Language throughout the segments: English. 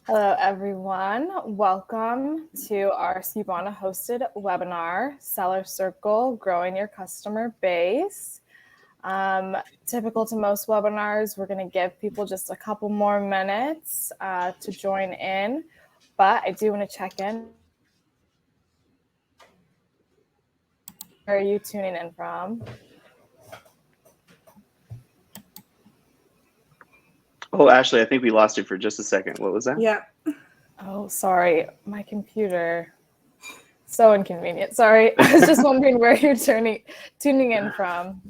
Hello, everyone. Welcome to our Skubana hosted webinar, Seller Circle, Growing Your Customer Base. Typical to most webinars, we're going to give people just a couple more minutes to join in, but I do want to check in. Where are you tuning in from? Oh, Ashley, I think we lost you for just a second. What was that? Yeah. Oh, sorry. My computer. So inconvenient. Sorry. I was just wondering where you're tuning in from.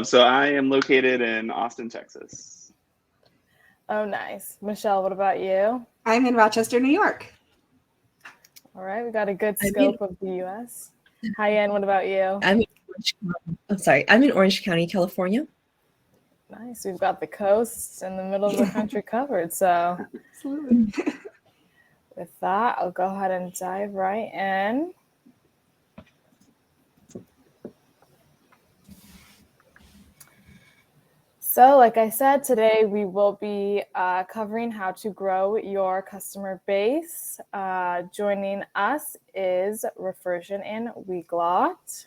So I am located in Austin, Texas. Oh, nice. Michelle, what about you? I'm in Rochester, New York. All right, we got a good scope of the U.S. Hi, Ann, what about you? I'm in Orange County, California. Nice. We've got the coast and the middle of the country covered. So Absolutely. with that, I'll go ahead and dive right in. So like I said, today we will be covering how to grow your customer base. Joining us is Refersion and Weglot.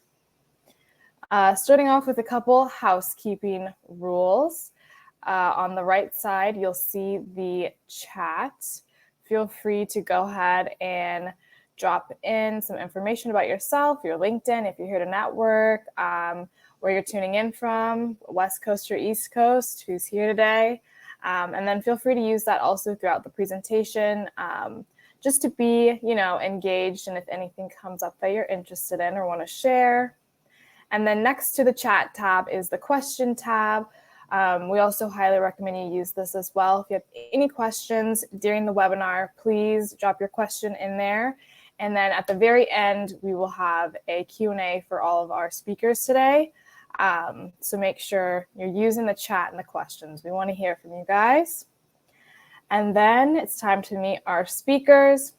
Starting off with a couple housekeeping rules. On the right side, you'll see the chat. Feel free to go ahead and drop in some information about yourself, your LinkedIn, if you're here to network, where you're tuning in from, West Coast or East Coast, who's here today. And then feel free to use that also throughout the presentation, just to be, engaged, and if anything comes up that you're interested in or want to share. And then next to the chat tab is the question tab. We also highly recommend you use this as well. If you have any questions during the webinar, please drop your question in there. And then at the very end, we will have a Q&A for all of our speakers today. So make sure you're using the chat and the questions. We want to hear from you guys. And then it's time to meet our speakers.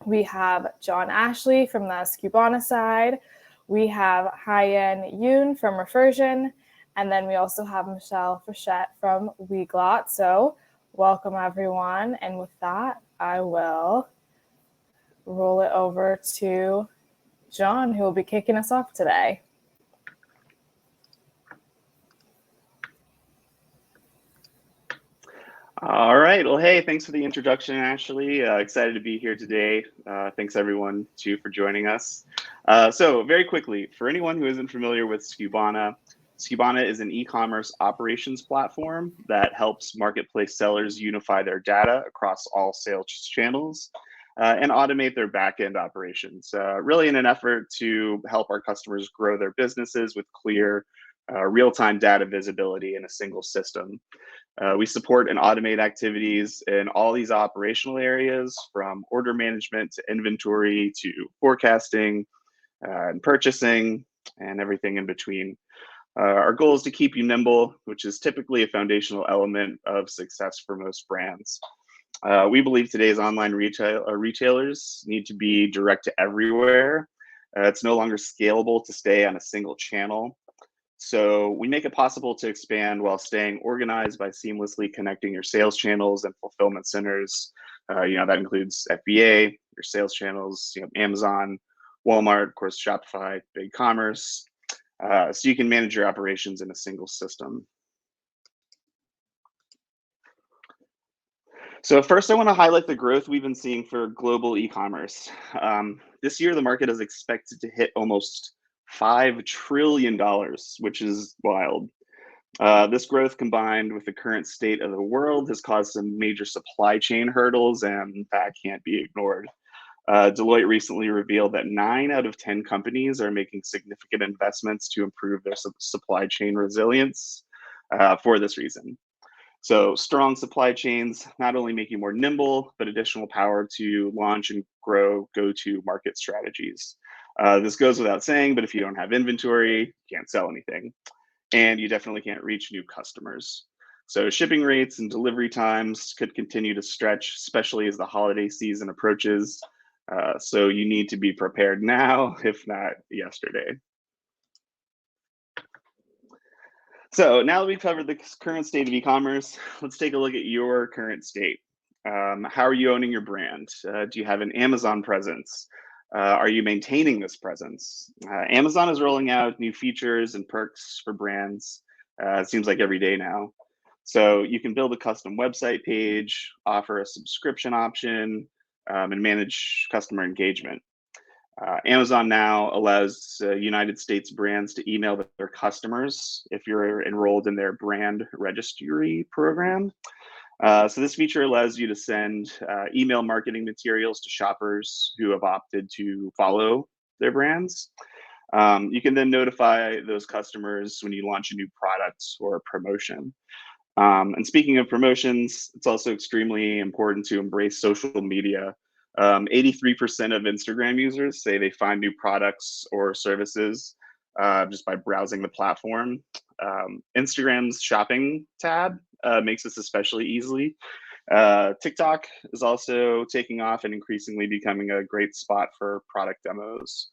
We have John Ashley from the Skubana side. We have Hyen Yoon from Refersion. And then we also have Michelle Frechette from Weglot. So welcome, everyone. And with that, I will roll it over to John, who will be kicking us off today. All right. Well, hey, thanks for the introduction, Ashley. Excited to be here today. Thanks, everyone, too, for joining us. So very quickly, for anyone who isn't familiar with Skubana, Skubana is an e-commerce operations platform that helps marketplace sellers unify their data across all sales channels and automate their back-end operations, really in an effort to help our customers grow their businesses with clear, real-time data visibility in a single system. We support and automate activities in all these operational areas, from order management to inventory to forecasting and purchasing and everything in between. Our goal is to keep you nimble, which is typically a foundational element of success for most brands. We believe today's online retailers need to be direct to everywhere. It's no longer scalable to stay on a single channel. So we make it possible to expand while staying organized by seamlessly connecting your sales channels and fulfillment centers. That includes FBA, your sales channels, Amazon, Walmart, of course, Shopify, BigCommerce. So you can manage your operations in a single system. So first, I want to highlight the growth we've been seeing for global e-commerce. This year, the market is expected to hit almost $5 trillion, which is wild. This growth, combined with the current state of the world, has caused some major supply chain hurdles, and that can't be ignored. Deloitte recently revealed that 9 out of 10 companies are making significant investments to improve their supply chain resilience for this reason. So strong supply chains not only make you more nimble, but additional power to launch and grow go-to-market strategies. This goes without saying, but if you don't have inventory, you can't sell anything. And you definitely can't reach new customers. So shipping rates and delivery times could continue to stretch, especially as the holiday season approaches. So you need to be prepared now, if not yesterday. So now that we've covered the current state of e-commerce, let's take a look at your current state. How are you owning your brand? Do you have an Amazon presence? Are you maintaining this presence? Amazon is rolling out new features and perks for brands. It seems like every day now. So you can build a custom website page, offer a subscription option, and manage customer engagement. Amazon now allows United States brands to email their customers if you're enrolled in their brand registry program. So this feature allows you to send email marketing materials to shoppers who have opted to follow their brands. You can then notify those customers when you launch a new product or a promotion. And speaking of promotions, it's also extremely important to embrace social media. 83% of Instagram users say they find new products or services just by browsing the platform. Instagram's shopping tab makes this especially easily. TikTok is also taking off and increasingly becoming a great spot for product demos.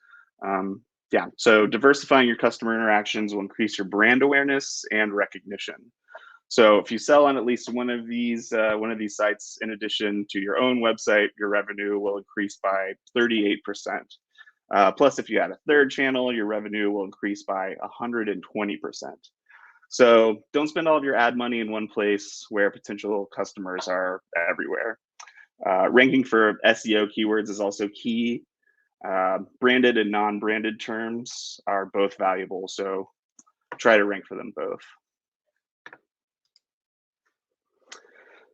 Yeah, so diversifying your customer interactions will increase your brand awareness and recognition. So if you sell on at least one of these sites, in addition to your own website, your revenue will increase by 38%. Plus, if you add a third channel, your revenue will increase by 120%. So don't spend all of your ad money in one place where potential customers are everywhere. Ranking for SEO keywords is also key. Branded and non-branded terms are both valuable, so try to rank for them both.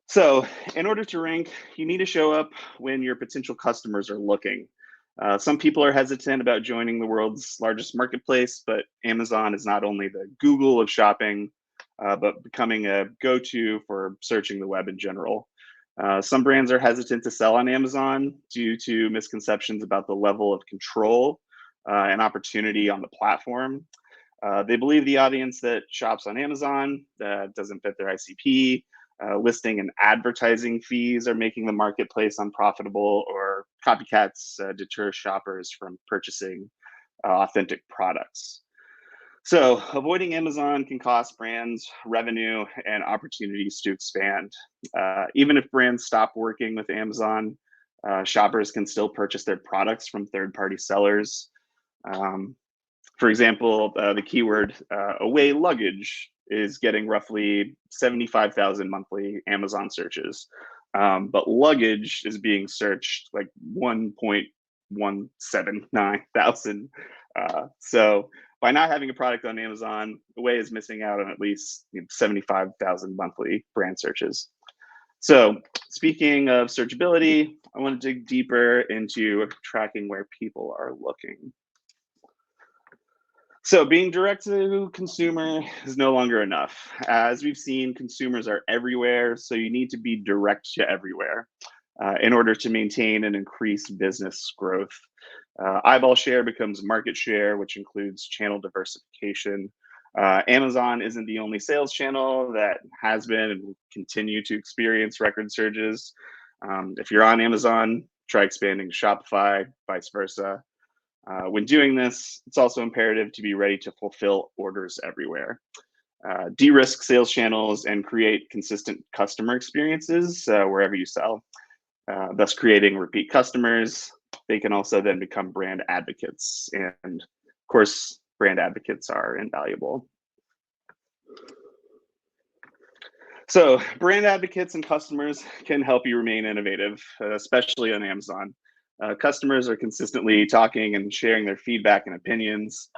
So in order to rank, you need to show up when your potential customers are looking. Some people are hesitant about joining the world's largest marketplace, but Amazon is not only the Google of shopping, but becoming a go-to for searching the web in general. Some brands are hesitant to sell on Amazon due to misconceptions about the level of control and opportunity on the platform. They believe the audience that shops on Amazon doesn't fit their ICP. Listing and advertising fees are making the marketplace unprofitable, or copycats deter shoppers from purchasing authentic products. So avoiding Amazon can cost brands revenue and opportunities to expand. Even if brands stop working with Amazon, shoppers can still purchase their products from third-party sellers. For example, the keyword away luggage is getting roughly 75,000 monthly Amazon searches. But luggage is being searched like 1.179 thousand. So by not having a product on Amazon, Away is missing out on at least 75,000 monthly brand searches. So speaking of searchability, I want to dig deeper into tracking where people are looking. So being direct to consumer is no longer enough. As we've seen, consumers are everywhere, so you need to be direct to everywhere in order to maintain and increase business growth. Eyeball share becomes market share, which includes channel diversification. Amazon isn't the only sales channel that has been and will continue to experience record surges. If you're on Amazon, try expanding to Shopify, vice versa. When doing this, it's also imperative to be ready to fulfill orders everywhere. De-risk sales channels and create consistent customer experiences wherever you sell, thus creating repeat customers. They can also then become brand advocates. And of course, brand advocates are invaluable. So brand advocates and customers can help you remain innovative, especially on Amazon. Customers are consistently talking and sharing their feedback and opinions.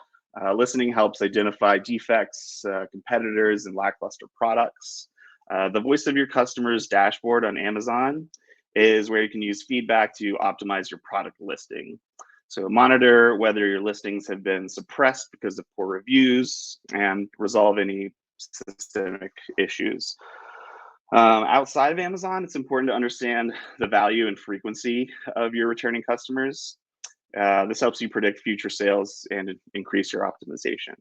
Listening helps identify defects, competitors, and lackluster products. The voice of your customer's dashboard on Amazon is where you can use feedback to optimize your product listing. So monitor whether your listings have been suppressed because of poor reviews and resolve any systemic issues. Outside of Amazon, it's important to understand the value and frequency of your returning customers. This helps you predict future sales and increase your optimization.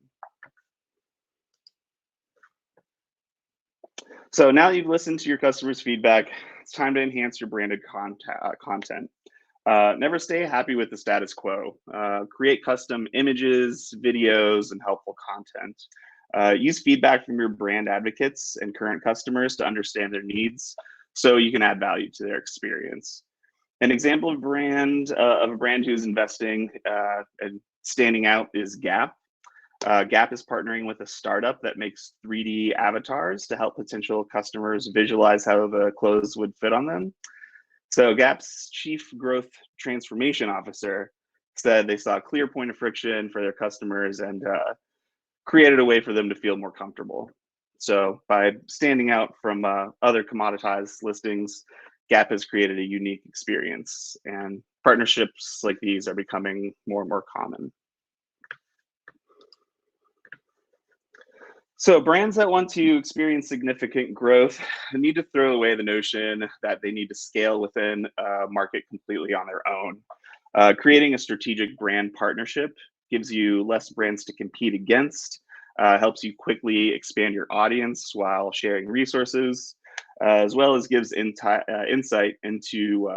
So now that you've listened to your customers' feedback, it's time to enhance your branded content. Never stay happy with the status quo. Create custom images, videos, and helpful content. Use feedback from your brand advocates and current customers to understand their needs so you can add value to their experience. An example of a brand who's investing and standing out is Gap. Gap is partnering with a startup that makes 3D avatars to help potential customers visualize how the clothes would fit on them. So Gap's chief growth transformation officer said they saw a clear point of friction for their customers and created a way for them to feel more comfortable. So by standing out from other commoditized listings, Gap has created a unique experience, and partnerships like these are becoming more and more common. So brands that want to experience significant growth need to throw away the notion that they need to scale within a market completely on their own. Creating a strategic brand partnership gives you less brands to compete against, helps you quickly expand your audience while sharing resources, as well as gives insight into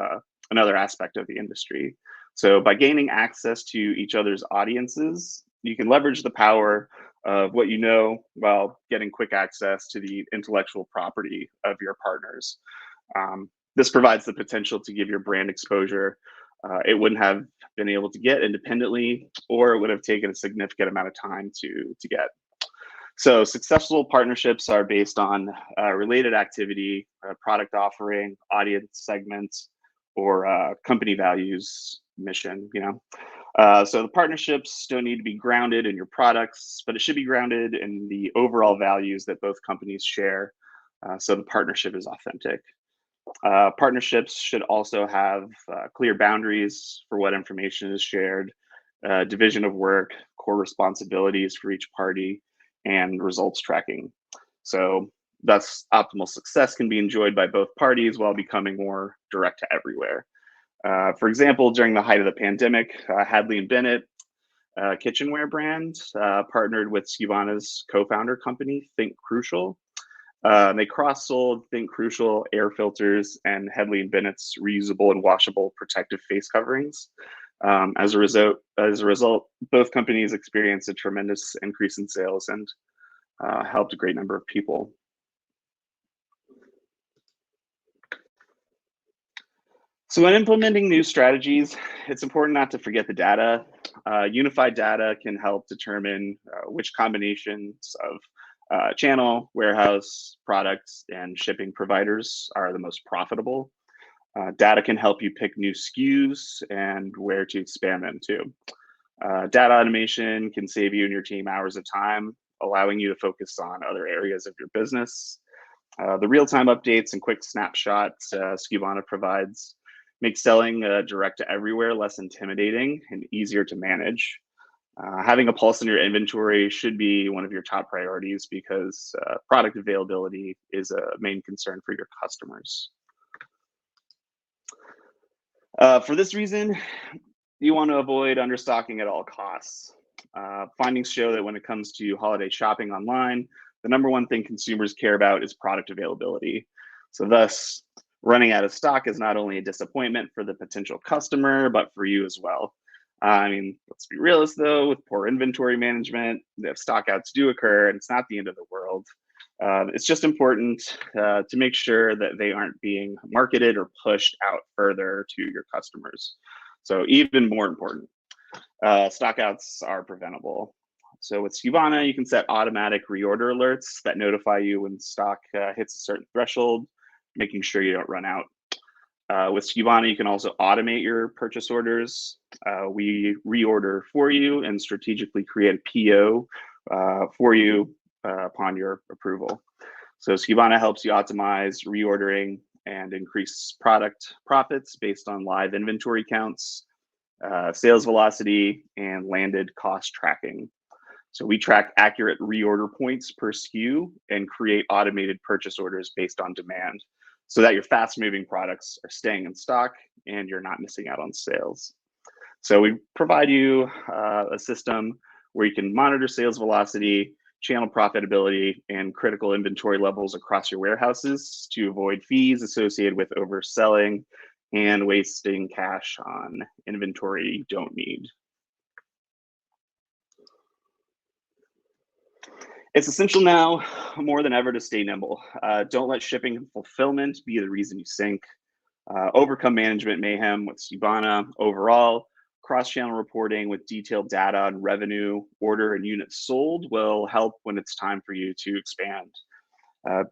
another aspect of the industry. So by gaining access to each other's audiences, you can leverage the power of what you know while getting quick access to the intellectual property of your partners. This provides the potential to give your brand exposure it wouldn't have been able to get independently, or it would have taken a significant amount of time to get. So successful partnerships are based on related activity, product offering, audience segments, or company values, mission, So the partnerships don't need to be grounded in your products, but it should be grounded in the overall values that both companies share. So the partnership is authentic. Partnerships should also have clear boundaries for what information is shared, division of work, core responsibilities for each party, and results tracking. So thus optimal success can be enjoyed by both parties while becoming more direct to everywhere. For example, during the height of the pandemic, Hadley & Bennett, a kitchenware brand, partnered with Skubana's co-founder company, Think Crucial. They cross-sold Think Crucial air filters and Hadley & Bennett's reusable and washable protective face coverings. As a result, both companies experienced a tremendous increase in sales and helped a great number of people. So when implementing new strategies, it's important not to forget the data. Unified data can help determine which combinations of channel, warehouse, products, and shipping providers are the most profitable. Data can help you pick new SKUs and where to expand them to. Data automation can save you and your team hours of time, allowing you to focus on other areas of your business. The real-time updates and quick snapshots Skubana provides make selling direct to everywhere less intimidating and easier to manage. Having a pulse in your inventory should be one of your top priorities because product availability is a main concern for your customers. For this reason, you want to avoid understocking at all costs. Findings show that when it comes to holiday shopping online, the number one thing consumers care about is product availability. So thus, running out of stock is not only a disappointment for the potential customer, but for you as well. Let's be realists though, with poor inventory management, if stockouts do occur, and it's not the end of the world. It's just important to make sure that they aren't being marketed or pushed out further to your customers. So even more important, stockouts are preventable. So with Skubana, you can set automatic reorder alerts that notify you when stock hits a certain threshold, making sure you don't run out. With Skubana, you can also automate your purchase orders. We reorder for you and strategically create a PO for you upon your approval. So Skubana helps you optimize reordering and increase product profits based on live inventory counts, sales velocity, and landed cost tracking. So we track accurate reorder points per SKU and create automated purchase orders based on demand so that your fast-moving products are staying in stock and you're not missing out on sales. So we provide you a system where you can monitor sales velocity, channel profitability, and critical inventory levels across your warehouses to avoid fees associated with overselling and wasting cash on inventory you don't need. It's essential now more than ever to stay nimble. Don't let shipping and fulfillment be the reason you sink. Overcome management mayhem with Skubana. Overall, cross-channel reporting with detailed data on revenue, order, and units sold will help when it's time for you to expand.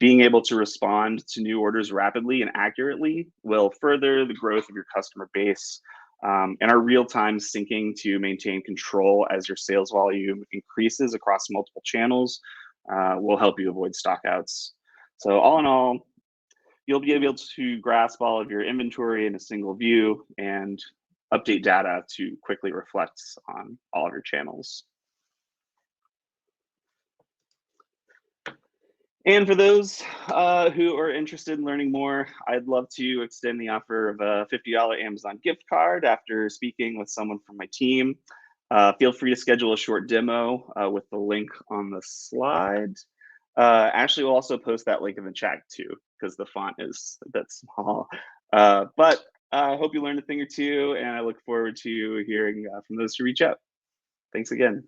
Being able to respond to new orders rapidly and accurately will further the growth of your customer base, and our real-time syncing to maintain control as your sales volume increases across multiple channels will help you avoid stockouts. So all in all, you'll be able to grasp all of your inventory in a single view and update data to quickly reflect on all of your channels. And for those who are interested in learning more, I'd love to extend the offer of a $50 Amazon gift card after speaking with someone from my team. Feel free to schedule a short demo with the link on the slide. Ashley will also post that link in the chat too, because the font is a bit small. But I hope you learned a thing or two, and I look forward to hearing from those who reach out. Thanks again.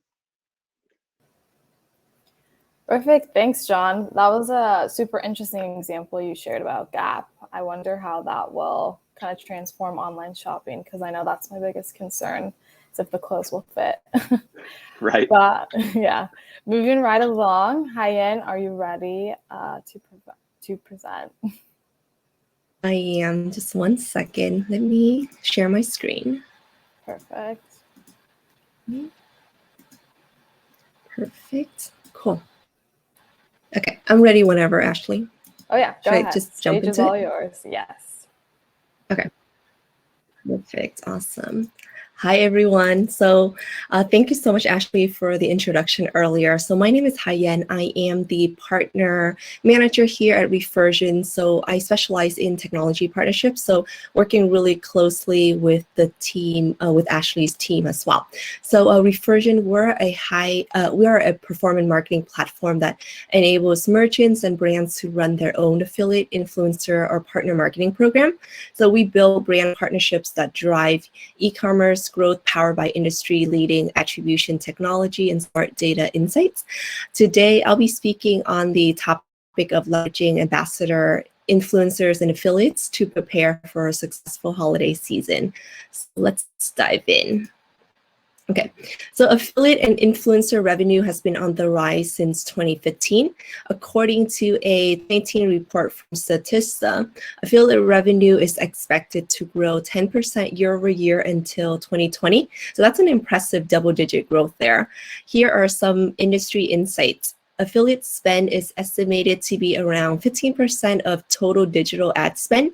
Perfect. Thanks, John. That was a super interesting example you shared about Gap. I wonder how that will kind of transform online shopping, because I know that's my biggest concern, is if the clothes will fit. Right. But yeah, moving right along. Hyen, are you ready to present? I am. Just 1 second. Let me share my screen. Perfect. Perfect. Cool. Okay, I'm ready whenever, Ashley. Oh yeah, go Should ahead. I just jump Stage is into all it? yours. Yes. Okay. Perfect. Awesome. Hi, everyone. So thank you so much, Ashley, for the introduction earlier. So my name is Hyen. I am the partner manager here at Refersion. So I specialize in technology partnerships. So working really closely with the team, with Ashley's team as well. So Refersion, we are a performance marketing platform that enables merchants and brands to run their own affiliate, influencer, or partner marketing program. So we build brand partnerships that drive e-commerce growth powered by industry-leading attribution technology and smart data insights. Today, I'll be speaking on the topic of leveraging ambassador, influencers, and affiliates to prepare for a successful holiday season. So let's dive in. Okay, so affiliate and influencer revenue has been on the rise since 2015. According to a 2019 report from Statista, affiliate revenue is expected to grow 10% year over year until 2020. So that's an impressive double-digit growth there. Here are some industry insights. Affiliate spend is estimated to be around 15% of total digital ad spend.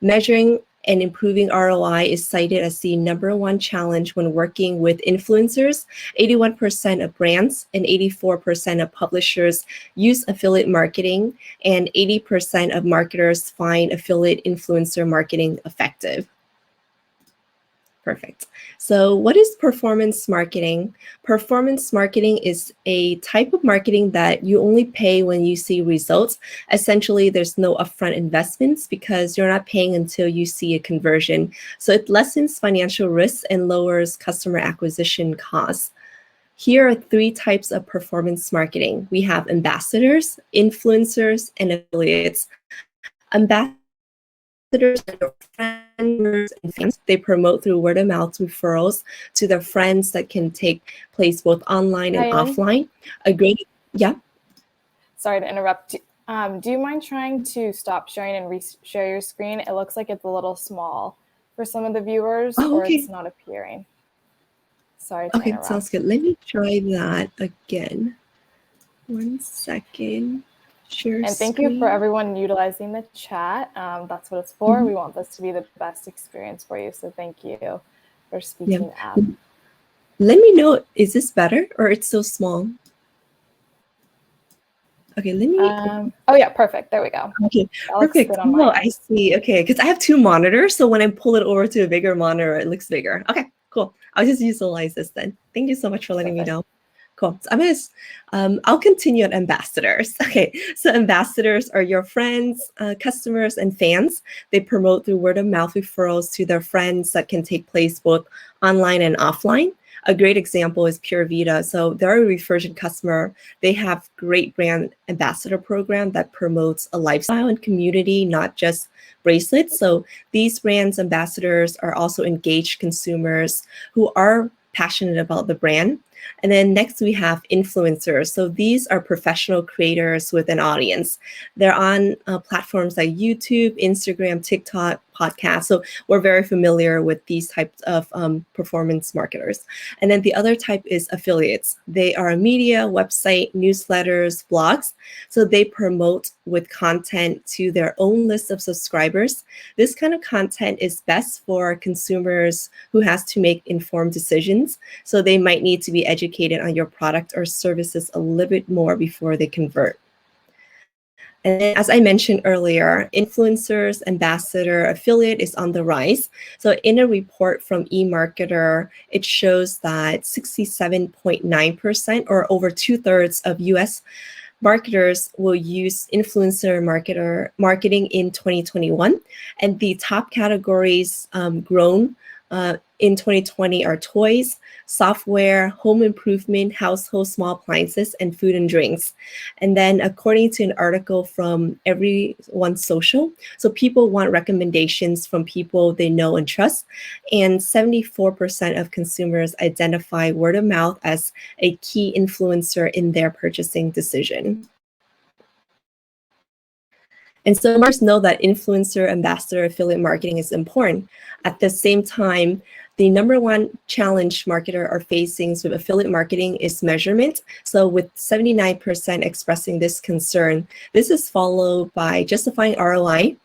Measuring and improving ROI is cited as the #1 challenge when working with influencers. 81% of brands and 84% of publishers use affiliate marketing, and 80% of marketers find affiliate influencer marketing effective. Perfect. So what is performance marketing? Performance marketing is a type of marketing that you only pay when you see results. Essentially, there's no upfront investments because you're not paying until you see a conversion. So it lessens financial risks and lowers customer acquisition costs. Here are 3 types of performance marketing. We have ambassadors, influencers, and affiliates. Ambassadors are friends and fans. They promote through word of mouth referrals to their friends that can take place both online and offline. A great, yeah. Sorry to interrupt. Do you mind trying to stop sharing and share your screen? It looks like it's a little small for some of the viewers, or it's not appearing. Sorry to interrupt. Sounds good. Let me try that again. 1 second. Share and thank screen. you for everyone utilizing the chat. That's what it's for. We want this to be the best experience for you. So thank you for speaking up. Let me know, is this better or it's so small? Okay, let me. Oh yeah, perfect. There we go. Okay, perfect. Oh, I see. Okay, because I have 2 monitors, so when I pull it over to a bigger monitor, it looks bigger. Okay, cool. I'll just utilize this then. Thank you so much for letting me know. Cool. So I'll continue at ambassadors. Okay, so ambassadors are your friends, customers, and fans. They promote through word of mouth referrals to their friends that can take place both online and offline. a great example is Pure Vita. So they're a Refersion customer. They have great brand ambassador program that promotes a lifestyle and community, not just bracelets. So these brands ambassadors are also engaged consumers who are passionate about the brand. And then next we have influencers. So these are professional creators with an audience. They're on platforms like YouTube, Instagram, TikTok, podcasts. So we're very familiar with these types of performance marketers. And then the other type is affiliates. They are a media, website, newsletters, blogs. So they promote with content to their own list of subscribers. This kind of content is best for consumers who has to make informed decisions. So they might need to be educated on your product or services a little bit more before they convert. And then, as I mentioned earlier, influencers, ambassador, affiliate is on the rise. So in a report from eMarketer, it shows that 67.9% or over 2/3 of US marketers will use influencer marketing in 2021. And the top categories grown in 2020 are toys, software, home improvement, household small appliances, and food and drinks. And then according to an article from Everyone Social, so people want recommendations from people they know and trust. And 74% of consumers identify word of mouth as a key influencer in their purchasing decision. And so marketers know that influencer, ambassador, affiliate marketing is important. At the same time, the number one challenge marketers are facing with affiliate marketing is measurement. So with 79% expressing this concern, this is followed by justifying ROI,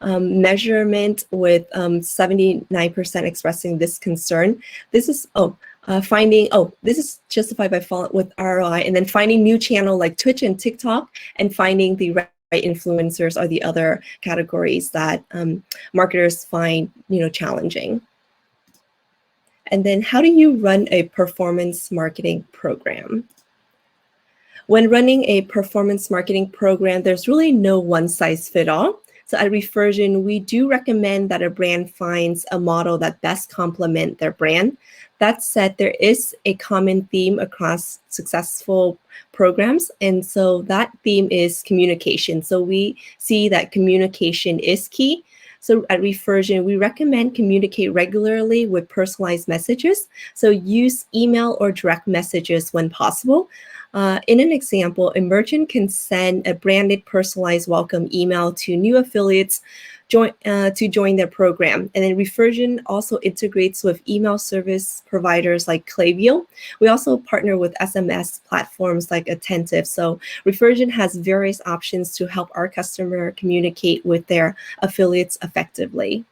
measurement with 79% expressing this concern. This is this is justified by with ROI, and then finding new channel like Twitch and TikTok, and finding the right influencers are the other categories that marketers find challenging. And then how do you run a performance marketing program? When running a performance marketing program, there's really no one size fit all. So at Refersion, we do recommend that a brand finds a model that best complements their brand. That said, there is a common theme across successful programs. And so that theme is communication. So we see that communication is key. So at Refersion, we recommend communicate regularly with personalized messages. So use email or direct messages when possible. In an example, a merchant can send a branded personalized welcome email to new affiliates to join their program. And then Refersion also integrates with email service providers like Klaviyo. We also partner with SMS platforms like Attentive. So Refersion has various options to help our customer communicate with their affiliates effectively.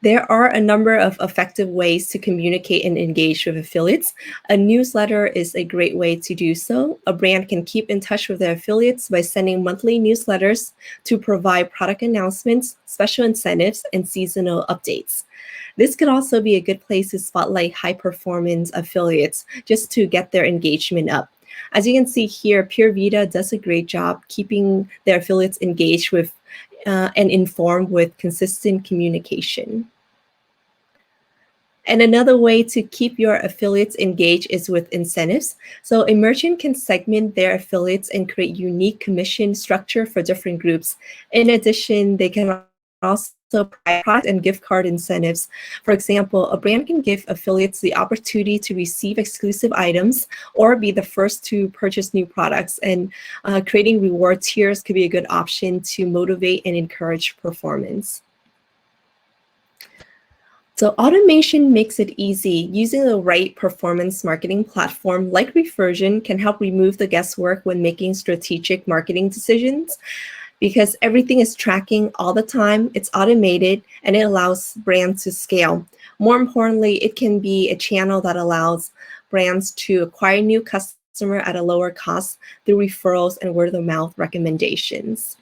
There are a number of effective ways to communicate and engage with affiliates. A newsletter is a great way to do so. A brand can keep in touch with their affiliates by sending monthly newsletters to provide product announcements, special incentives, and seasonal updates. This could also be a good place to spotlight high-performance affiliates just to get their engagement up. As you can see here, Pure Vita does a great job keeping their affiliates engaged with and informed with consistent communication. And another way to keep your affiliates engaged is with incentives. So a merchant can segment their affiliates and create unique commission structure for different groups. In addition, they can also provide product and gift card incentives. For example, a brand can give affiliates the opportunity to receive exclusive items or be the first to purchase new products. And creating reward tiers could be a good option to motivate and encourage performance. So automation makes it easy. Using the right performance marketing platform like Refersion can help remove the guesswork when making strategic marketing decisions, because everything is tracking all the time, it's automated, and it allows brands to scale. More importantly, it can be a channel that allows brands to acquire new customers at a lower cost through referrals and word-of-mouth recommendations.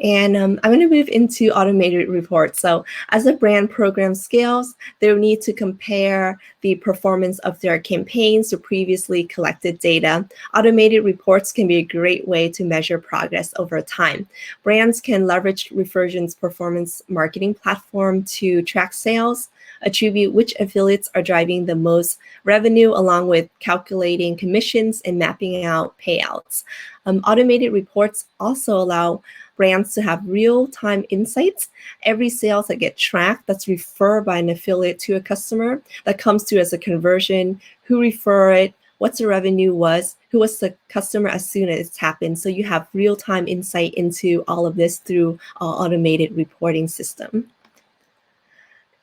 And I'm going to move into automated reports. So as a brand program scales, they will need to compare the performance of their campaigns to previously collected data. Automated reports can be a great way to measure progress over time. Brands can leverage Refersion's performance marketing platform to track sales, attribute which affiliates are driving the most revenue, along with calculating commissions and mapping out payouts. Automated reports also allow brands to have real-time insights. Every sales that get tracked, that's referred by an affiliate to a customer, that comes through as a conversion, who referred it, what's the revenue was, who was the customer as soon as it's happened. So you have real-time insight into all of this through our automated reporting system.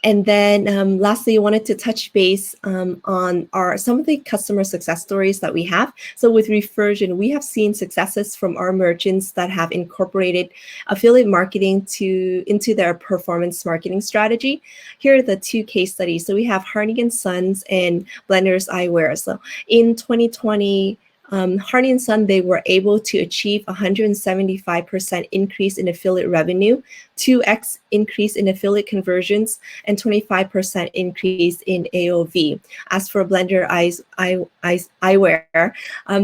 And then lastly, I wanted to touch base on some of the customer success stories that we have. So with Refersion, we have seen successes from our merchants that have incorporated affiliate marketing into their performance marketing strategy. Here are the two case studies. So we have Harney & Sons and Blenders Eyewear. So in 2020, Harney & Son, they were able to achieve 175% increase in affiliate revenue, 2x increase in affiliate conversions, and 25% increase in AOV. As for Blender Eyewear,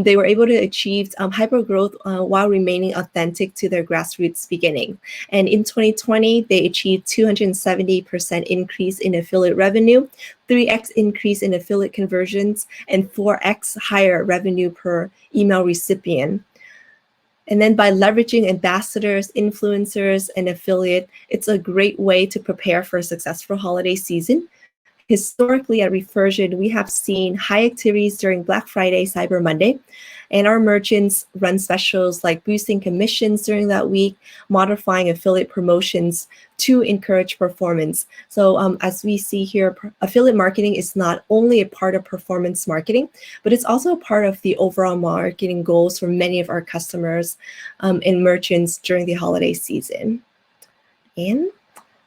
they were able to achieve hyper growth while remaining authentic to their grassroots beginning. And in 2020, they achieved 270% increase in affiliate revenue, 3x increase in affiliate conversions, and 4x higher revenue per email recipient. And then by leveraging ambassadors, influencers, and affiliate, it's a great way to prepare for a successful holiday season. Historically at Refersion, we have seen high activities during Black Friday, Cyber Monday, and our merchants run specials like boosting commissions during that week, modifying affiliate promotions to encourage performance. So as we see here, affiliate marketing is not only a part of performance marketing, but it's also a part of the overall marketing goals for many of our customers and merchants during the holiday season. And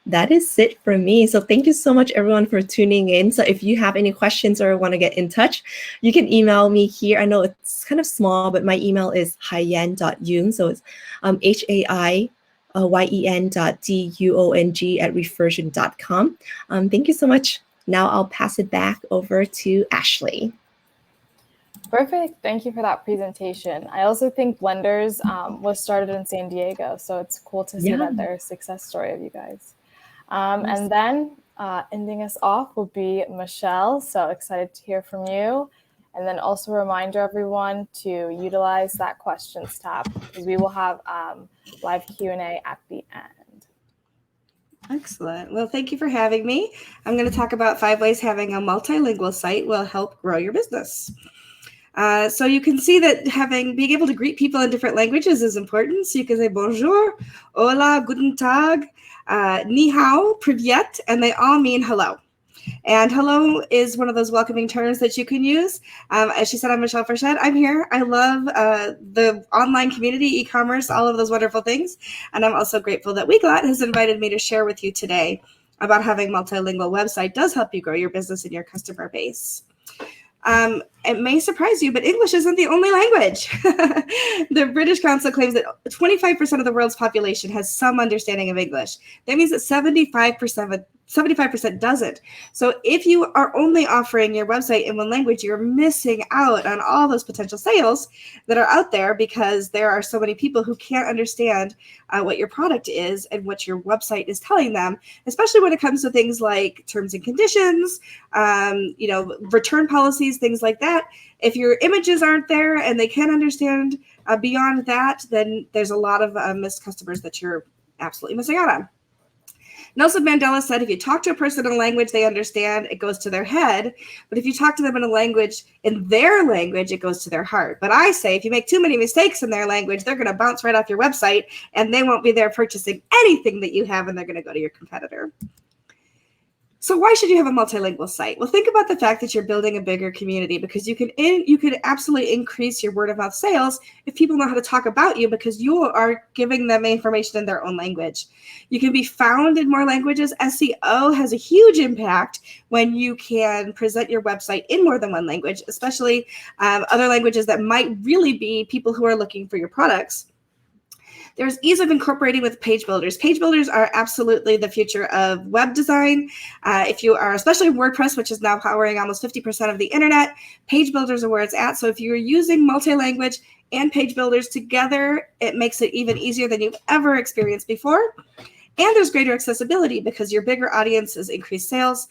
that is it for me. So thank you so much, everyone, for tuning in. So if you have any questions or want to get in touch, you can email me here. I know it's kind of small, but my email is haiyen.young. So it's hayen.duong@refersion.com. Thank you so much. Now I'll pass it back over to Ashley. Perfect. Thank you for that presentation. I also think Blenders was started in San Diego, so it's cool to see that they're a success story of you guys. And then ending us off will be Michelle. So excited to hear from you. And then also reminder everyone to utilize that questions tab because we will have live Q&A at the end. Excellent. Well, thank you for having me. I'm going to talk about 5 ways having a multilingual site will help grow your business. So you can see that being able to greet people in different languages is important. So you can say bonjour, hola, guten tag, ni hao, privyet, and they all mean hello. And hello is one of those welcoming terms that you can use. As she said, I'm Michelle Frechette. I'm here. I love the online community, e-commerce, all of those wonderful things. And I'm also grateful that Weglot has invited me to share with you today about having a multilingual website does help you grow your business and your customer base. It may surprise you, but English isn't the only language. The British Council claims that 25% of the world's population has some understanding of English. That means that 75% doesn't. So if you are only offering your website in one language, you're missing out on all those potential sales that are out there because there are so many people who can't understand what your product is and what your website is telling them, especially when it comes to things like terms and conditions, return policies, things like that. If your images aren't there and they can't understand beyond that, then there's a lot of missed customers that you're absolutely missing out on. Nelson Mandela said, if you talk to a person in a language they understand, it goes to their head. But if you talk to them in their language, it goes to their heart. But I say, if you make too many mistakes in their language, they're going to bounce right off your website and they won't be there purchasing anything that you have and they're going to go to your competitor. So why should you have a multilingual site? Well, think about the fact that you're building a bigger community because you could absolutely increase your word of mouth sales if people know how to talk about you because you are giving them information in their own language. You can be found in more languages. SEO has a huge impact when you can present your website in more than one language, especially other languages that might really be people who are looking for your products. There's ease of incorporating with page builders. Page builders are absolutely the future of web design. If you are, especially WordPress, which is now powering almost 50% of the internet, page builders are where it's at. So if you're using multi-language and page builders together, it makes it even easier than you've ever experienced before. And there's greater accessibility because your bigger audience is increased sales.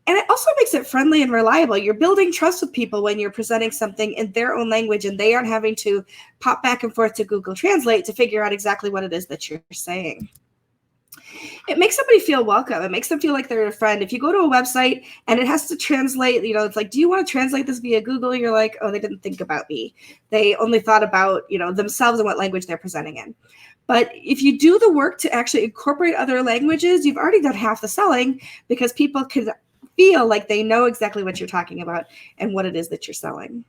And it also makes it friendly and reliable. You're building trust with people when you're presenting something in their own language and they aren't having to pop back and forth to Google Translate to figure out exactly what it is that you're saying. It makes somebody feel welcome. It makes them feel like they're a friend. If you go to a website and it has to translate, it's like, do you want to translate this via Google? You're like, oh, they didn't think about me. They only thought about, themselves and what language they're presenting in. But if you do the work to actually incorporate other languages, you've already done half the selling because people can feel like they know exactly what you're talking about and what it is that you're selling.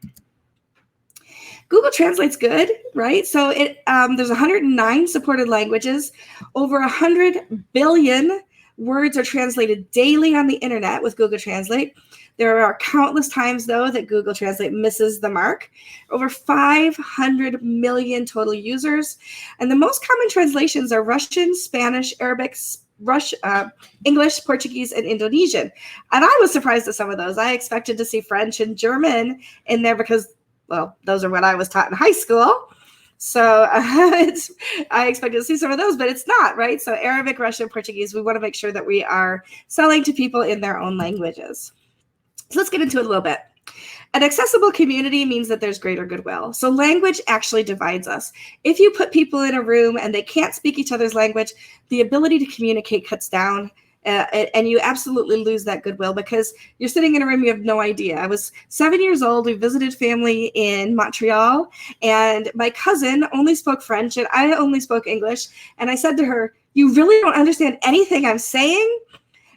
Google Translate's good, right? So there's 109 supported languages. Over 100 billion words are translated daily on the internet with Google Translate. There are countless times, though, that Google Translate misses the mark. Over 500 million total users. And the most common translations are Russian, Spanish, Arabic, English, Portuguese, and Indonesian. And I was surprised at some of those. I expected to see French and German in there because, well, those are what I was taught in high school. So I expected to see some of those, but it's not, right? So Arabic, Russian, Portuguese, we want to make sure that we are selling to people in their own languages. So let's get into it a little bit. An accessible community means that there's greater goodwill. So language actually divides us. If you put people in a room and they can't speak each other's language, the ability to communicate cuts down. And you absolutely lose that goodwill because you're sitting in a room, you have no idea. I was 7 years old. We visited family in Montreal, and my cousin only spoke French, and I only spoke English. And I said to her, "You really don't understand anything I'm saying?"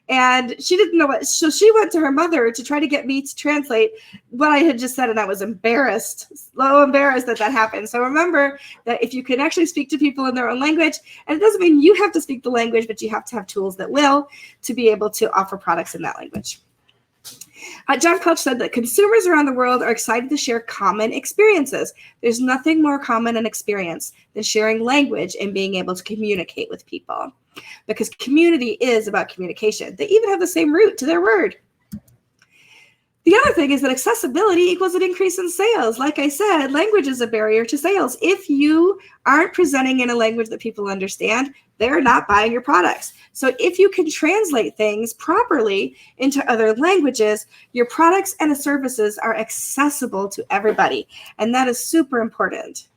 And she didn't know what, so she went to her mother to try to get me to translate what I had just said, and I was embarrassed, so embarrassed that happened. So remember that if you can actually speak to people in their own language, and it doesn't mean you have to speak the language, but you have to have tools that will to be able to offer products in that language. John Quelch said that consumers around the world are excited to share common experiences. There's nothing more common an experience than sharing language and being able to communicate with people, because community is about communication. They even have the same root to their word. The other thing is that accessibility equals an increase in sales. Like I said, language is a barrier to sales. If you aren't presenting in a language that people understand, they're not buying your products. So if you can translate things properly into other languages, your products and services are accessible to everybody. And that is super important.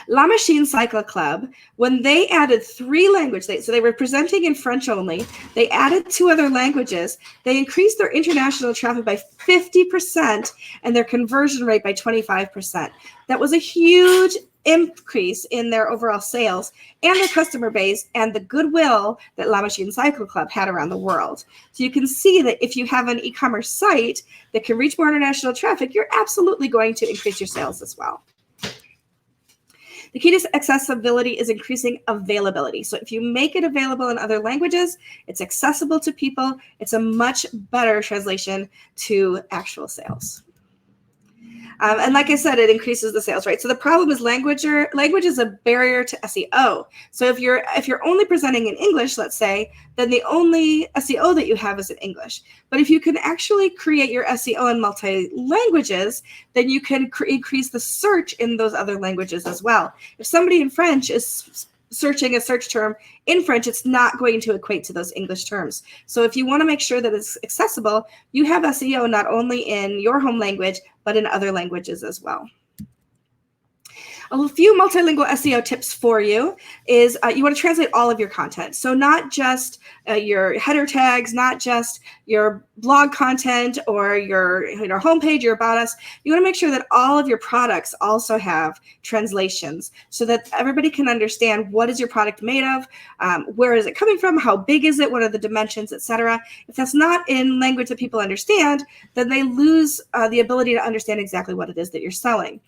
La Machine Cycle Club, when they added 3 languages, so they were presenting in French only, they added 2 other languages, they increased their international traffic by 50% and their conversion rate by 25%. That was a huge increase in their overall sales and their customer base and the goodwill that La Machine Cycle Club had around the world. So you can see that if you have an e-commerce site that can reach more international traffic, you're absolutely going to increase your sales as well. The key to accessibility is increasing availability. So if you make it available in other languages, it's accessible to people. It's a much better translation to actual sales. And like I said, it increases the sales rate. So the problem is language is a barrier to SEO. So if you're only presenting in English, let's say, then the only SEO that you have is in English. But if you can actually create your SEO in multi-languages, then you can increase the search in those other languages as well. If somebody in French is searching a search term in French, it's not going to equate to those English terms. So if you want to make sure that it's accessible, you have SEO not only in your home language, but in other languages as well. A few multilingual SEO tips for you is you want to translate all of your content. So not just your header tags, not just your blog content or your homepage, your about us. You want to make sure that all of your products also have translations so that everybody can understand what is your product made of, where is it coming from, how big is it, what are the dimensions, etc. If that's not in language that people understand, then they lose the ability to understand exactly what it is that you're selling.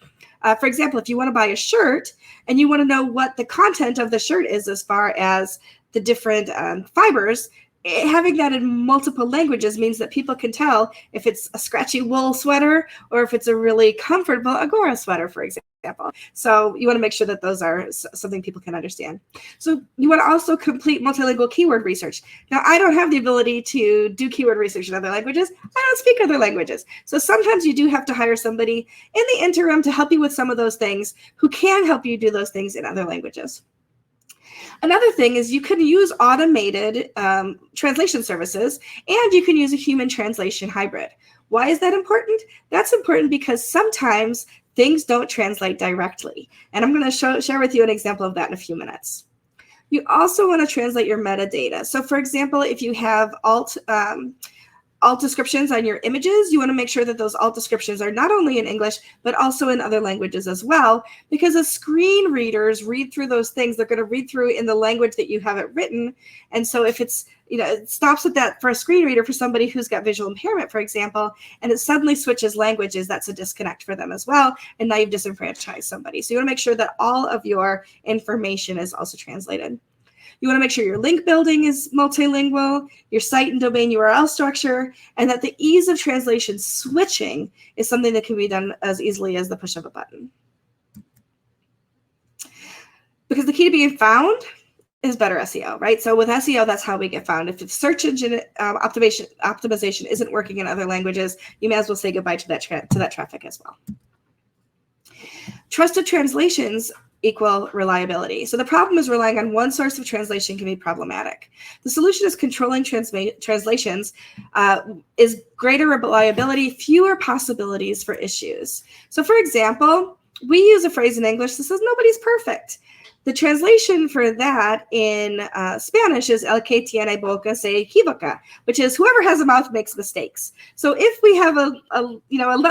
For example, if you want to buy a shirt and you want to know what the content of the shirt is as far as the different fibers, having that in multiple languages means that people can tell if it's a scratchy wool sweater or if it's a really comfortable Agora sweater, for example. So you want to make sure that those are something people can understand. So you want to also complete multilingual keyword research. Now, I don't have the ability to do keyword research in other languages. I don't speak other languages. So sometimes you do have to hire somebody in the interim to help you with some of those things who can help you do those things in other languages. Another thing is you can use automated translation services, and you can use a human translation hybrid. Why is that important? That's important because sometimes things don't translate directly. And I'm going to share with you an example of that in a few minutes. You also want to translate your metadata. So for example, if you have alt descriptions on your images, you want to make sure that those alt descriptions are not only in English, but also in other languages as well, because as screen readers read through those things, they're going to read through in the language that you have it written. And so if it's, it stops at that for a screen reader for somebody who's got visual impairment, for example, and it suddenly switches languages, that's a disconnect for them as well. And now you've disenfranchised somebody. So you want to make sure that all of your information is also translated. You want to make sure your link building is multilingual, your site and domain URL structure, and that the ease of translation switching is something that can be done as easily as the push of a button. Because the key to being found is better SEO, right? So with SEO, that's how we get found. If the search engine optimization isn't working in other languages, you may as well say goodbye to that traffic as well. Trusted translations equal reliability. So the problem is relying on one source of translation can be problematic. The solution is controlling translations is greater reliability, fewer possibilities for issues. So for example, we use a phrase in English that says nobody's perfect. The translation for that in Spanish is el que tiene boca se equivoca, which is whoever has a mouth makes mistakes. So if we have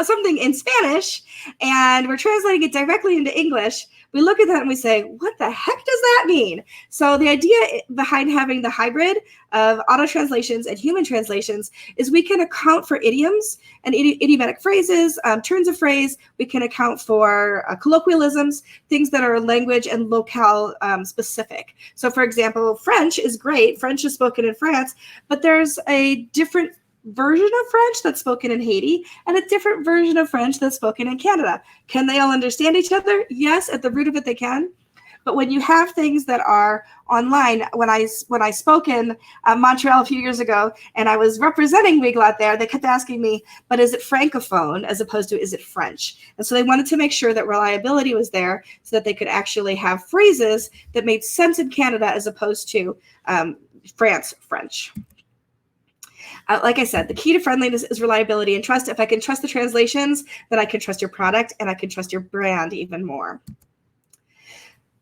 something in Spanish and we're translating it directly into English, we look at that and we say, what the heck does that mean? So the idea behind having the hybrid of auto translations and human translations is we can account for idioms and idiomatic phrases, turns of phrase. We can account for colloquialisms, things that are language and locale specific. So for example, French is great. French is spoken in France, but there's a different version of French that's spoken in Haiti and a different version of French that's spoken in Canada. Can they all understand each other? Yes, at the root of it they can. But when you have things that are online, when I spoke in Montreal a few years ago and I was representing Weglot there, they kept asking me, but is it Francophone as opposed to is it French? And so they wanted to make sure that reliability was there so that they could actually have phrases that made sense in Canada as opposed to France French. Like I said, the key to friendliness is reliability and trust. If I can trust the translations, then I can trust your product and I can trust your brand even more.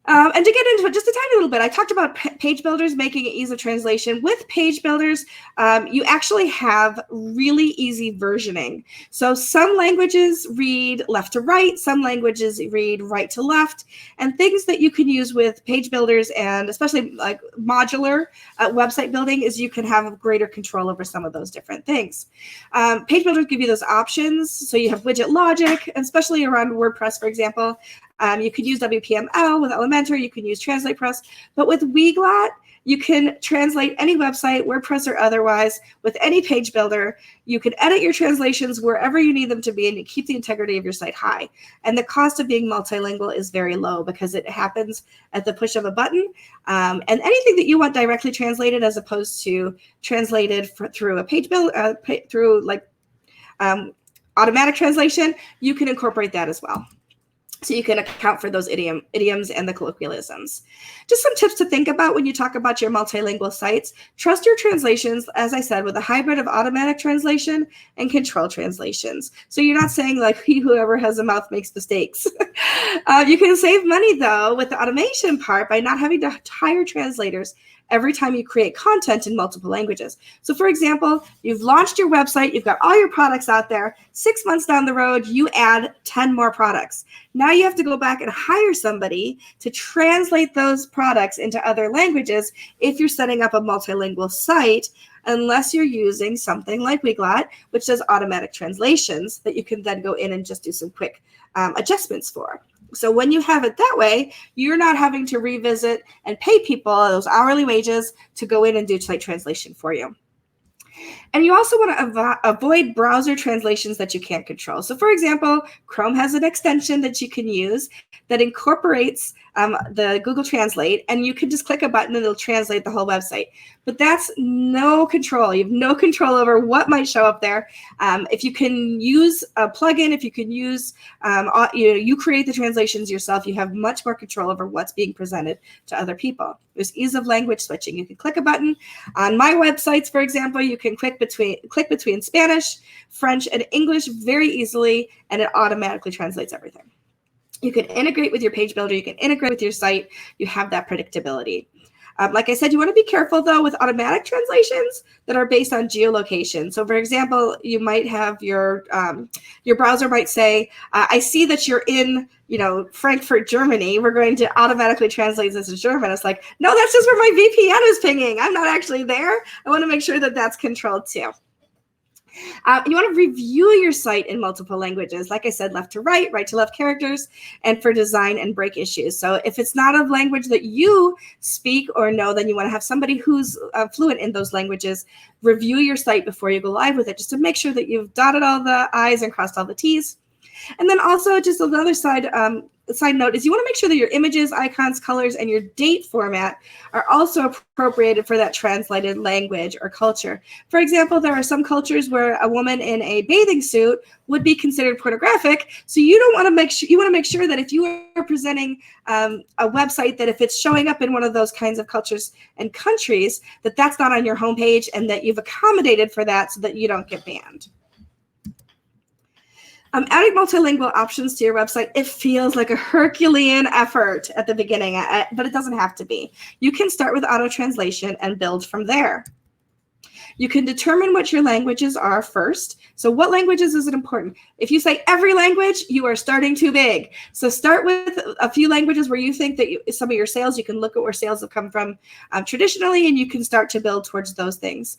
And to get into it just a tiny little bit, I talked about page builders making it ease of translation. With page builders, you actually have really easy versioning. So some languages read left to right, some languages read right to left, and things that you can use with page builders and especially like modular website building is you can have greater control over some of those different things. Page builders give you those options. So you have widget logic, especially around WordPress, for example. You could use WPML with Elementor, you can use TranslatePress, but with Weglot, you can translate any website, WordPress or otherwise, with any page builder. You can edit your translations wherever you need them to be, and you keep the integrity of your site high. And the cost of being multilingual is very low because it happens at the push of a button. And anything that you want directly translated as opposed to translated through a page build, through automatic translation, you can incorporate that as well. So you can account for those idioms and the colloquialisms. Just some tips to think about when you talk about your multilingual sites. Trust your translations, as I said, with a hybrid of automatic translation and control translations. So you're not saying like whoever has a mouth makes mistakes. You can save money though with the automation part by not having to hire translators every time you create content in multiple languages. So for example, you've launched your website, you've got all your products out there, 6 months down the road, you add 10 more products. Now you have to go back and hire somebody to translate those products into other languages if you're setting up a multilingual site, unless you're using something like Weglot, which does automatic translations that you can then go in and just do some quick adjustments for. So when you have it that way, you're not having to revisit and pay people those hourly wages to go in and do site translation for you. And you also want to avoid browser translations that you can't control. So for example, Chrome has an extension that you can use that incorporates the Google Translate, and you can just click a button and it'll translate the whole website. But that's no control. You have no control over what might show up there. If you can use a plugin, if you can use, you create the translations yourself, you have much more control over what's being presented to other people. There's ease of language switching. You can click a button. On my websites, for example, you can click between Spanish, French, and English very easily, and it automatically translates everything. You can integrate with your page builder. You can integrate with your site. You have that predictability. Like I said, you want to be careful, though, with automatic translations that are based on geolocation. So, for example, you might have your browser might say, I see that you're in, Frankfurt, Germany. We're going to automatically translate this as German. It's like, no, that's just where my VPN is pinging. I'm not actually there. I want to make sure that that's controlled, too. You want to review your site in multiple languages. Like I said, left to right, right to left characters, and for design and break issues. So if it's not a language that you speak or know, then you want to have somebody who's fluent in those languages review your site before you go live with it, just to make sure that you've dotted all the I's and crossed all the T's. And then also just another side note is you want to make sure that your images, icons, colors, and your date format are also appropriated for that translated language or culture. For example, there are some cultures where a woman in a bathing suit would be considered pornographic. So you want to make sure that if you are presenting a website, that if it's showing up in one of those kinds of cultures and countries, that that's not on your homepage, and that you've accommodated for that so that you don't get banned. Adding multilingual options to your website, it feels like a Herculean effort at the beginning, but it doesn't have to be. You can start with auto translation and build from there. You can determine what your languages are first. So what languages is it important? If you say every language, you are starting too big. So start with a few languages where you think that some of your sales, you can look at where sales have come from traditionally, and you can start to build towards those things.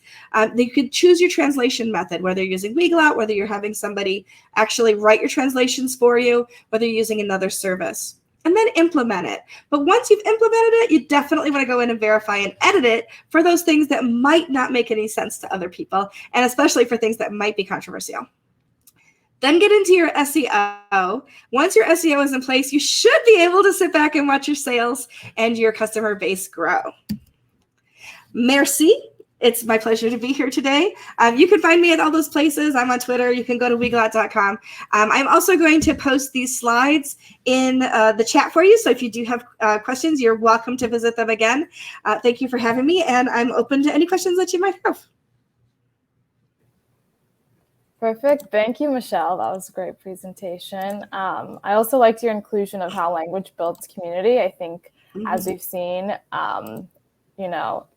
You could choose your translation method, whether you're using Weglot, whether you're having somebody actually write your translations for you, whether you're using another service. And then implement it. But once you've implemented it, you definitely want to go in and verify and edit it for those things that might not make any sense to other people, and especially for things that might be controversial. Then get into your SEO. Once your SEO is in place, you should be able to sit back and watch your sales and your customer base grow. Merci. It's my pleasure to be here today. You can find me at all those places. I'm on Twitter. You can go to weglot.com. I'm also going to post these slides in the chat for you. So if you do have questions, you're welcome to visit them again. Thank you for having me, and I'm open to any questions that you might have. Perfect. Thank you, Michelle. That was a great presentation. I also liked your inclusion of how language builds community. I think, as we've seen,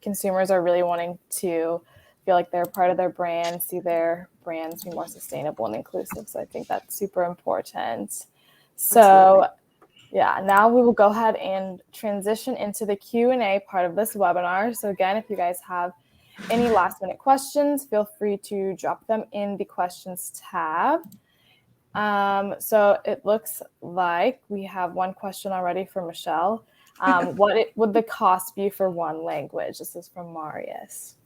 consumers are really wanting to feel like they're part of their brand, see their brands be more sustainable and inclusive. So I think that's super important. So yeah, now we will go ahead and transition into the Q&A part of this webinar. So again, if you guys have any last minute questions, feel free to drop them in the questions tab. So it looks like we have one question already for Michelle. What would the cost be for one language? This is from Marius.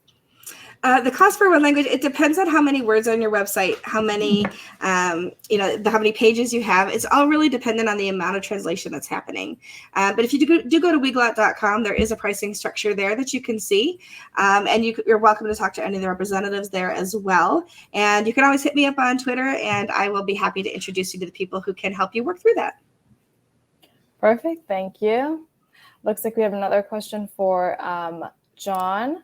The cost for one language, it depends on how many words on your website, how many, how many pages you have. It's all really dependent on the amount of translation that's happening. But if you do go to weglot.com, there is a pricing structure there that you can see. And you're welcome to talk to any of the representatives there as well. And you can always hit me up on Twitter, and I will be happy to introduce you to the people who can help you work through that. Perfect. Thank you. Looks like we have another question for John.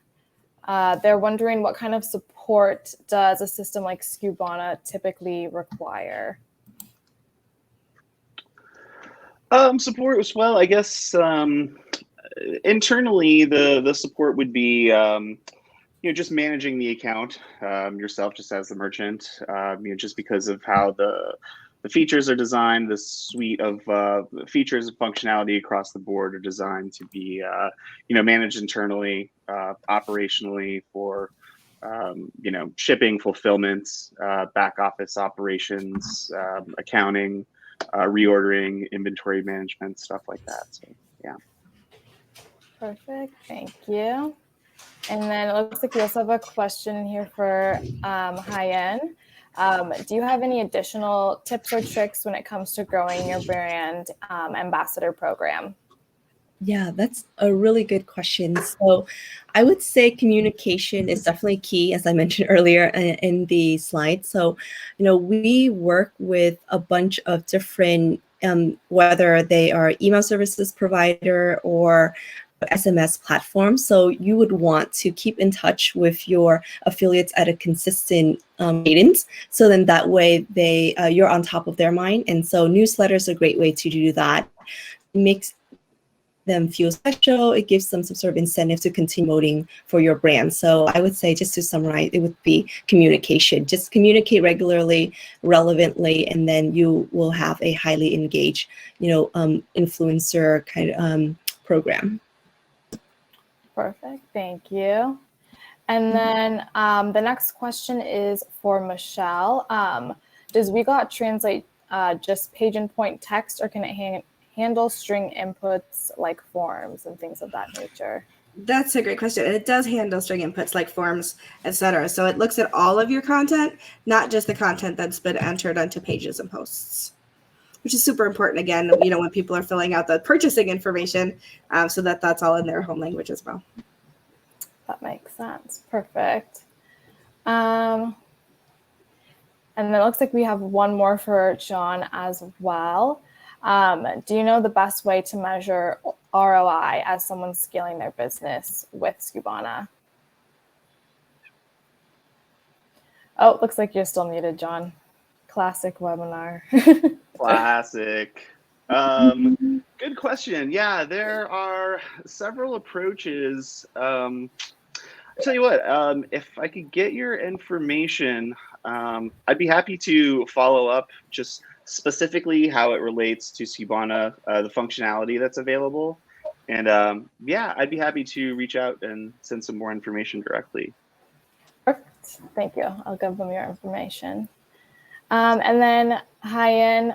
They're wondering, what kind of support does a system like Skubana typically require? Support as well, I guess. Internally, the support would be just managing the account yourself, just as the merchant. Just because of how the features are designed, the suite of features and functionality across the board are designed to be, managed internally, operationally for, shipping, fulfillment, back office operations, accounting, reordering, inventory management, stuff like that. So, yeah. Perfect. Thank you. And then it looks like we also have a question in here for Hyen. Do you have any additional tips or tricks when it comes to growing your brand ambassador program? Yeah, that's a really good question. So I would say communication is definitely key, as I mentioned earlier in the slide. So, we work with a bunch of different, whether they are email services provider or SMS platforms. So you would want to keep in touch with your affiliates at a consistent cadence. So then that way you're on top of their mind. And so newsletters are a great way to do that. It makes them feel special. It gives them some sort of incentive to continue promoting for your brand. So I would say, just to summarize, it would be communication. Just communicate regularly, relevantly, and then you will have a highly engaged, influencer kind of program. Perfect. Thank you. And then the next question is for Michelle. Does Weglot translate just page and point text, or can it handle string inputs like forms and things of that nature? That's a great question. It does handle string inputs like forms, etc. So it looks at all of your content, not just the content that's been entered onto pages and posts, which is super important, again, when people are filling out the purchasing information, so that's all in their home language as well. That makes sense. Perfect. And then it looks like we have one more for John as well. Do you know the best way to measure ROI as someone's scaling their business with Skubana? Oh, looks like you're still muted, John. Classic webinar. Classic. Good question. Yeah, there are several approaches. I'll tell you what, if I could get your information, I'd be happy to follow up just specifically how it relates to Skubana, the functionality that's available. And yeah, I'd be happy to reach out and send some more information directly. Perfect. Thank you. I'll give them your information. And then Hyen,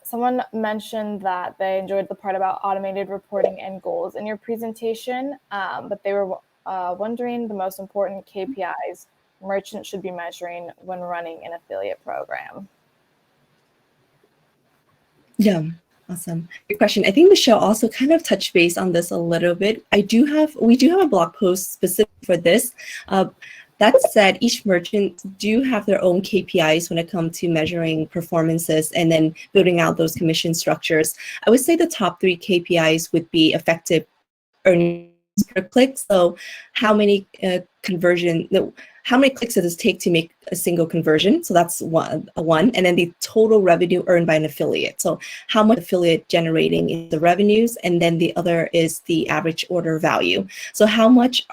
someone mentioned that they enjoyed the part about automated reporting and goals in your presentation, but they were wondering the most important KPIs merchants should be measuring when running an affiliate program. Yeah, awesome. Good question. I think Michelle also kind of touched base on this a little bit. We do have a blog post specific for this. That said, each merchant do have their own KPIs when it comes to measuring performances and then building out those commission structures. I would say the top 3 KPIs would be effective earnings per click. So how many how many clicks does it take to make a single conversion? So that's one. And then the total revenue earned by an affiliate. So how much affiliate generating is the revenues, and then the other is the average order value. So how much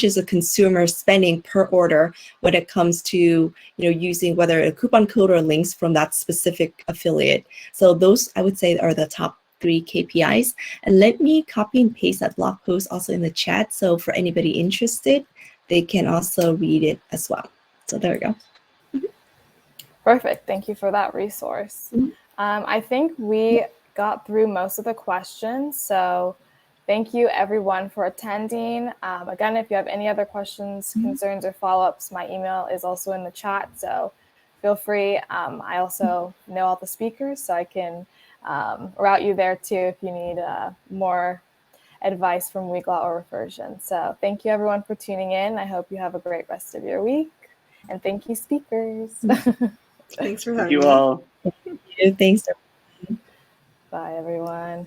is a consumer spending per order when it comes to using whether a coupon code or links from that specific affiliate. So those, I would say, are the top 3 KPIs. And let me copy and paste that blog post also in the chat. So for anybody interested, they can also read it as well. So there we go. Perfect. Thank you for that resource. I think we got through most of the questions. So thank you, everyone, for attending. Again, if you have any other questions, concerns, or follow-ups, my email is also in the chat. So feel free. I also know all the speakers, so I can route you there too if you need more advice from Weglot or Refersion. So thank you, everyone, for tuning in. I hope you have a great rest of your week. And thank you, speakers. Thanks for having me. Thank you all. Thanks. Bye, everyone.